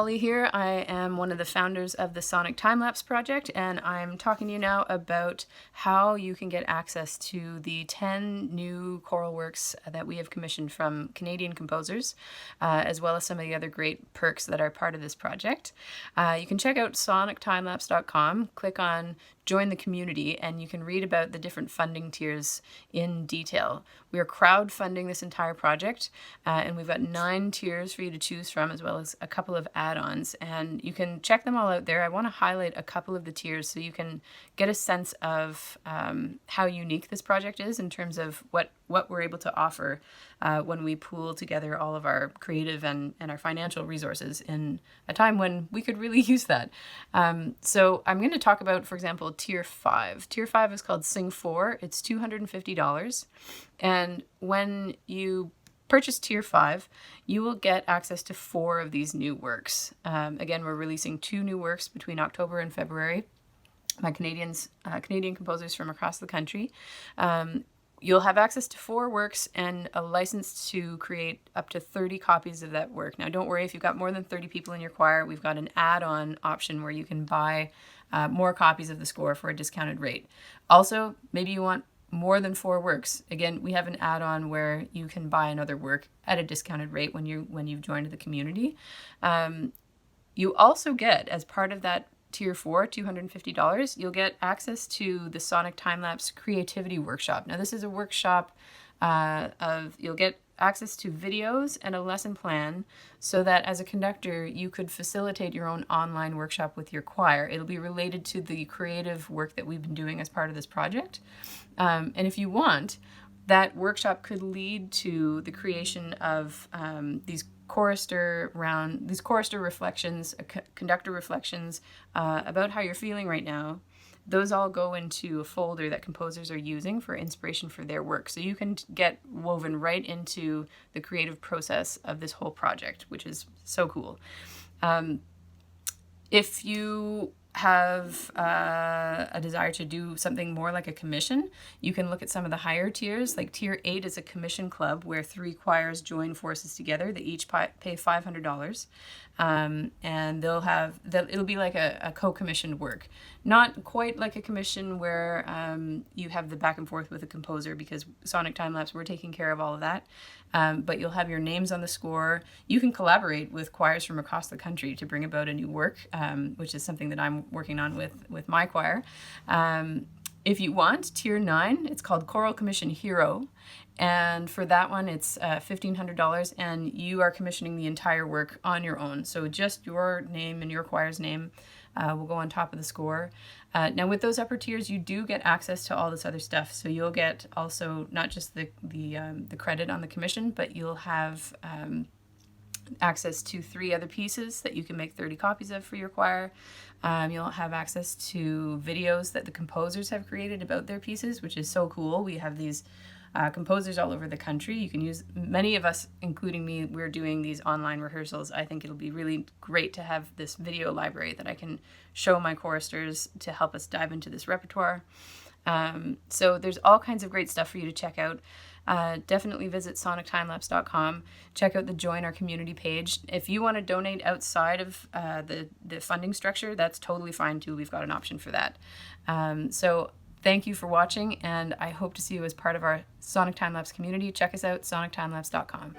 Hawley here. I am one of the founders of the Sonic Timelapse Project, and I'm talking to you now about how you can get access to the 10 new choral works that we have commissioned from Canadian composers, as well as some of the other great perks that are part of this project. You can check out sonictimelapse.com, click on Join the Community, and you can read about the different funding tiers in detail. We are crowdfunding this entire project, and we've got 9 tiers for you to choose from, as well as a couple of add-ons, and you can check them all out there. I want to highlight a couple of the tiers so you can get a sense of how unique this project is in terms of what we're able to offer when we pool together all of our creative and our financial resources in a time when we could really use that. So I'm going to talk about, for example, Tier 5. Tier 5 is called Sing 4. It's $250. And when you purchase Tier 5, you will get access to 4 of these new works. Again, we're releasing 2 new works between October and February by Canadian composers from across the country. You'll have access to 4 works and a license to create up to 30 copies of that work. Now, don't worry if you've got more than 30 people in your choir. We've got an add-on option where you can buy more copies of the score for a discounted rate. Also, maybe you want more than 4 works. Again, we have an add-on where you can buy another work at a discounted rate when you've joined the community. You also get, as part of that Tier 4, $250, you'll get access to the Sonic Timelapse Creativity Workshop. Now, this is a workshop you'll get access to videos and a lesson plan so that as a conductor, you could facilitate your own online workshop with your choir. It'll be related to the creative work that we've been doing as part of this project. And if you want, that workshop could lead to the creation of these chorister reflections, conductor reflections about how you're feeling right now. Those all go into a folder that composers are using for inspiration for their work. So you can get woven right into the creative process of this whole project, which is so cool. If you have a desire to do something more like a commission, you can look at some of the higher tiers. Like Tier 8 is a commission club where 3 choirs join forces together. They each pay $500. And it'll be like a co-commissioned work. Not quite like a commission where you have the back and forth with a composer, because Sonic Timelapse, we're taking care of all of that. But you'll have your names on the score. You can collaborate with choirs from across the country to bring about a new work, which is something that I'm working on with my choir. If you want, Tier 9, it's called Choral Commission Hero. And for that one, it's $1,500, and you are commissioning the entire work on your own. So just your name and your choir's name will go on top of the score. Now, with those upper tiers, you do get access to all this other stuff. So you'll get also not just the credit on the commission, but you'll have access to 3 other pieces that you can make 30 copies of for your choir. You'll have access to videos that the composers have created about their pieces, which is so cool. We have these composers all over the country. You can use, many of us, including me, we're doing these online rehearsals. I think it'll be really great to have this video library that I can show my choristers to help us dive into this repertoire. So there's all kinds of great stuff for you to check out. Definitely visit sonictimelapse.com. Check out the Join Our Community page. If you want to donate outside of the funding structure, that's totally fine too. We've got an option for that. So thank you for watching, and I hope to see you as part of our Sonic Timelapse community. Check us out, sonictimelapse.com.